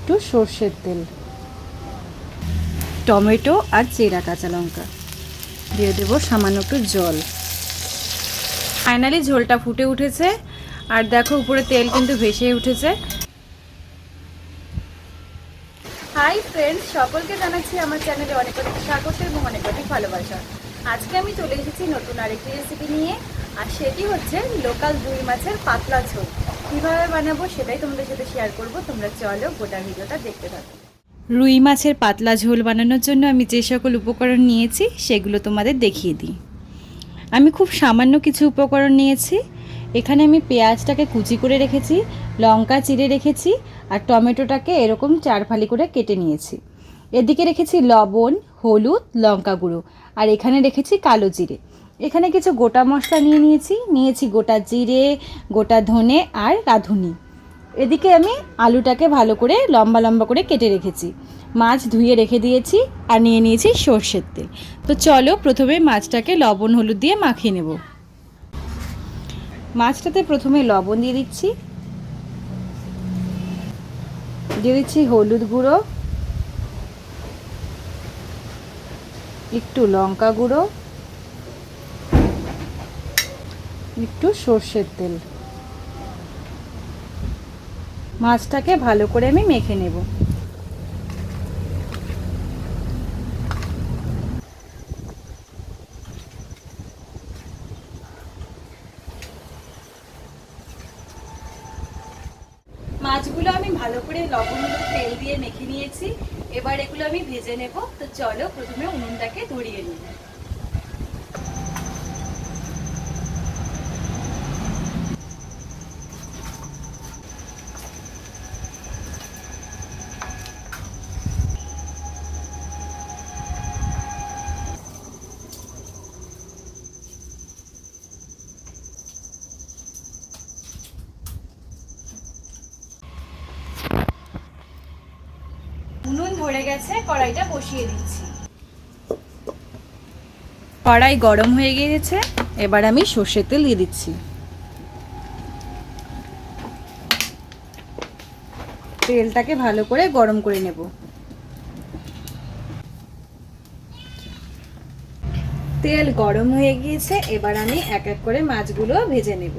একটু সর্ষের তেল, টমেটো আর চেরা কাঁচা লঙ্কা দিয়ে দেবো সামান্য একটু জল। ফাইনালি ঝোলটা ফুটে উঠেছে আর দেখো উপরে তেল কিন্তু ভেসে উঠেছে। হাই ফ্রেন্ডস, সকলকে জানাচ্ছি আমার চ্যানেলে অনেক অনেক স্বাগত এবং অনেক অনেক ভালোবাসা। আজকে আমি চলে এসেছি নতুন আরেকটি রেসিপি নিয়ে, আর সেটি হচ্ছে লোকাল রুই মাছের পাতলা ঝোল। কীভাবে বানাবো সেটাই তোমাদের সাথে শেয়ার করব। তোমরা চলো গোটা ভিডিওটা দেখতে থাকো। রুই মাছের পাতলা ঝোল বানানোর জন্য আমি যে সকল উপকরণ নিয়েছি সেগুলো তোমাদের দেখিয়ে দিই। আমি খুব সামান্য কিছু উপকরণ নিয়েছি। এখানে আমি পেঁয়াজটাকে কুচি করে রেখেছি, লঙ্কা চিড়ে রেখেছি আর টমেটোটাকে এরকম 4 ফালি করে কেটে নিয়েছি। এদিকে রেখেছি লবণ, হলুদ, লঙ্কা গুঁড়ো আর এখানে রেখেছি কালো জিরে। এখানে কিছু গোটা মশলা নিয়েছি গোটা জিরে, গোটা ধনে আর রাঁধুনি। এদিকে আমি আলুটাকে ভালো করে লম্বা লম্বা করে কেটে রেখেছি। মাছ ধুয়ে রেখে দিয়েছি আর নিয়ে নিয়েছি সর্ষের তেল। তো চলো প্রথমে মাছটাকে লবণ হলুদ দিয়ে মাখিয়ে নেব। মাছটাতে প্রথমে লবণ দিয়ে দিচ্ছি হলুদ গুঁড়ো, একটু লঙ্কা গুঁড়ো, একটু সর্ষের তেল। মাছটাকে ভালো করে আমি মেখে নেব। মাছগুলো আমি ভালো করে লবণ হলুদ তেল দিয়ে মেখে নিয়েছি। এবার এগুলো আমি ভেজে নেব। তো চলো প্রথমে উনুনটাকে ধরিয়ে নিই। উনুন ধরে গেছে, কড়াইটা বসিয়ে দিচ্ছি। কড়াই গরম হয়ে গিয়েছে, এবার আমি সর্ষের তেল দিয়ে দিচ্ছি। তেলটাকে ভালো করে গরম করে নেব। তেল গরম হয়ে গিয়েছে, এবার আমি এক এক করে মাছগুলো ভেজে নেব।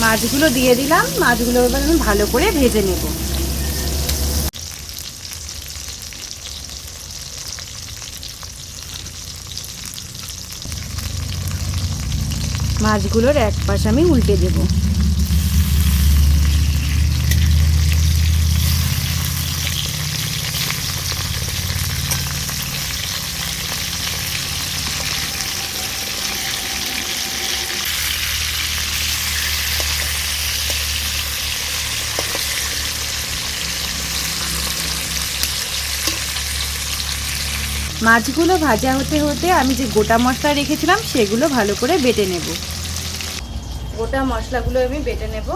মাছগুলো দিয়ে দিলাম, মাছগুলো এবার আমি ভালো করে ভেজে নেব। মাছগুলোর এক পাশ আমি উল্টে দেব। মাছগুলো ভাজা হতে হতে আমি যে গোটা মশলা রেখেছিলাম সেগুলো ভালো করে বেটে নেব। গোটা মশলাগুলো আমি বেটে নেব।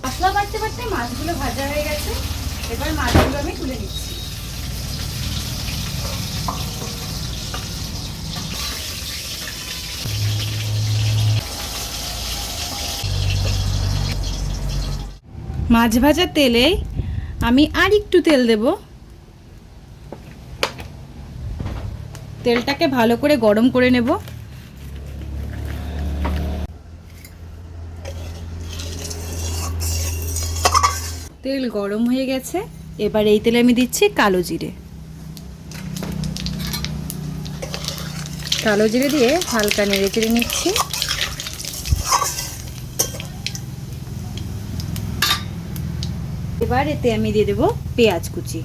মশলা বাটতে বাটতে মাছগুলো ভাজা হয়ে গেছে, এবার মাছগুলো আমি তুলে নিচ্ছি। মাছ ভাজার তেলে আমি আর একটু তেল দেব। তেলটাকে ভালো করে গরম করে নেব। তেল গরম হয়ে গেছে, এবার এই তেলে আমি দিচ্ছি কালো জিরে। কালো জিরে দিয়ে হালকা নেড়ে চেড়ে নিচ্ছি। এবার এতে আমি দিয়ে দেবো পেঁয়াজ কুচি।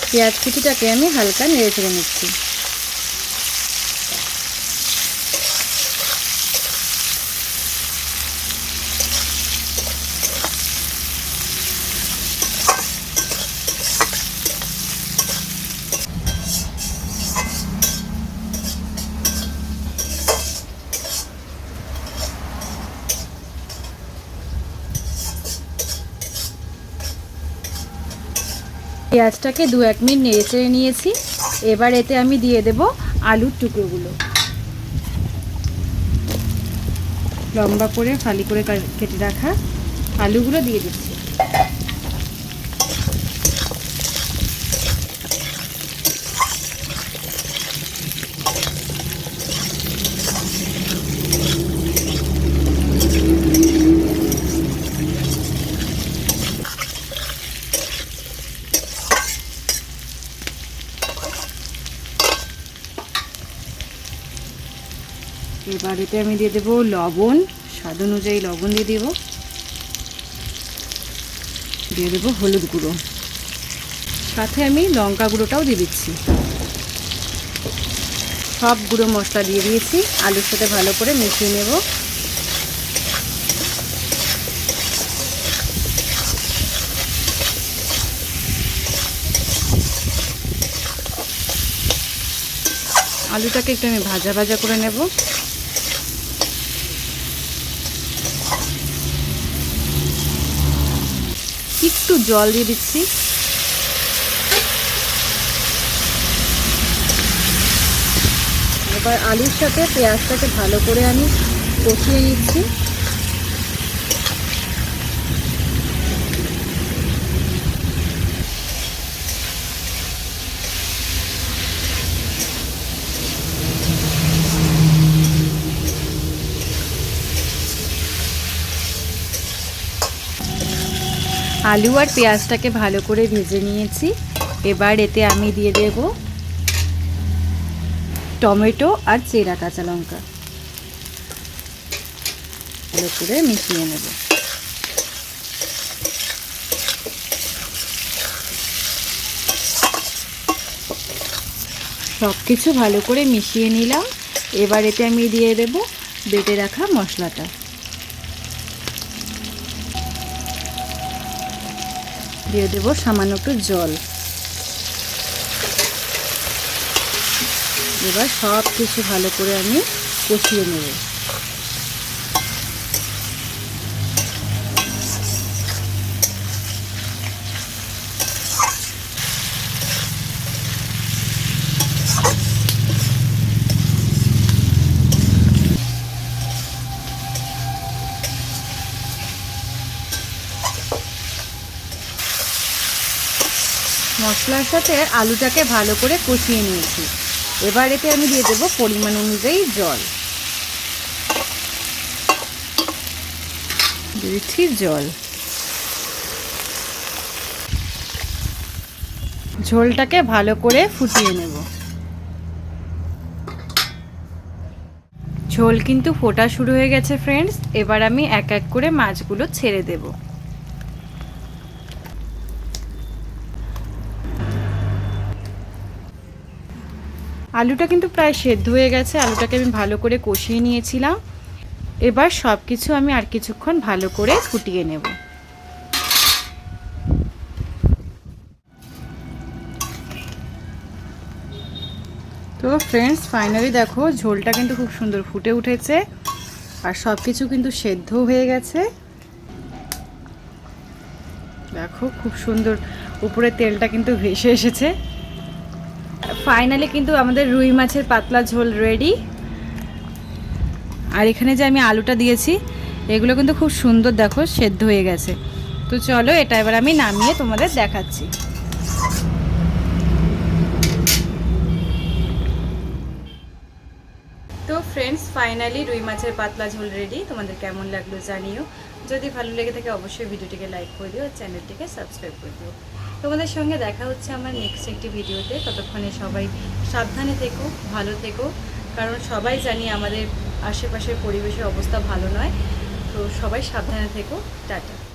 পেঁয়াজ কুচিটাকে আমি হালকা নেড়ে চেড়ে নিচ্ছি। পেঁয়াজটাকে 2-1 মিনিট নেড়ে চেড়ে নিয়েছি। এবার এতে আমি দিয়ে দেব আলুর টুকরোগুলো, লম্বা করে ফালি করে কেটে রাখা আলুগুলো দিয়ে দিচ্ছি। এবার এতে আমি দিয়ে দেবো লবণ, স্বাদ অনুযায়ী লবণ দিয়ে দেবো। দিয়ে দেবো হলুদ গুঁড়ো, সাথে আমি লঙ্কা গুঁড়োটাও দিয়ে দিচ্ছি। সব গুঁড়ো মশলা দিয়ে দিয়েছি, আলুর সাথে ভালো করে মিশিয়ে নেব। আলুটাকে একটু আমি ভাজা ভাজা করে নেব। একটু জল দিয়ে দিচ্ছি। এবার আলুর সাথে পেঁয়াজটাকে ভালো করে আমি কষিয়ে নিচ্ছি। আলু আর পেঁয়াজটাকে ভালো করে ভেজে নিয়েছি। এবার এতে আমি দিয়ে দেব টমেটো আর চেরা কাঁচা লঙ্কা, ভালো করে মিশিয়ে নেব। সব কিছু ভালো করে মিশিয়ে নিলাম। এবার এতে আমি দিয়ে দেব বেটে রাখা মশলাটা। দিয়ে দেবো সামান্য একটু জল। এবার সব কিছু ভালো করে আমি কষিয়ে নেব। মশলার সাথে আলুটাকে ভালো করে কষিয়ে নিয়েছি। এবার এতে আমি দিয়ে দেবো পরিমাণ অনুযায়ী জল। দিচ্ছি জল। ঝোলটাকে ভালো করে ফুটিয়ে নেব। ঝোল কিন্তু ফোটা শুরু হয়ে গেছে ফ্রেন্ডস। এবার আমি এক এক করে মাছগুলো ছেড়ে দেব। আলুটা কিন্তু প্রায় সেদ্ধ হয়ে গেছে। আলুটাকে আমি ভালো করে কষিয়ে নিয়েছিলাম। এবার সব কিছু আমি আর কিছুক্ষণ ভালো করে ফুটিয়ে নেব। তো ফ্রেন্ডস ফাইনালি দেখো ঝোলটা কিন্তু খুব সুন্দর ফুটে উঠেছে আর সব কিছু কিন্তু সেদ্ধ হয়ে গেছে। দেখো খুব সুন্দর উপরে তেলটা কিন্তু ভেসে এসেছে। ফাইনালি কিন্তু আমাদের রুই মাছের পাতলা ঝোল রেডি। আর এখানে যে আমি আলুটা দিয়েছি এগুলো কিন্তু খুব সুন্দর দেখো সেদ্ধ হয়ে গেছে। তো চলো এটা এবার আমি নামিয়ে তোমাদের দেখাচ্ছি। তো ফ্রেন্ডস ফাইনালি রুই মাছের পাতলা ঝোল রেডি। তোমাদের কেমন লাগলো জানিও। যদি ভালো লেগে থাকে অবশ্যই ভিডিওটিকে লাইক করে দিও আর চ্যানেলটিকে সাবস্ক্রাইব করে দিও। তোমাদের সঙ্গে দেখা হচ্ছে আমার নেক্সট একটি ভিডিওতে। ততক্ষণে সবাই সাবধানে থেকো, ভালো থেকো কারণ সবাই জানি আমাদের আশেপাশের পরিবেশের অবস্থা ভালো নয়। তো সবাই সাবধানে থেকো। টাটা।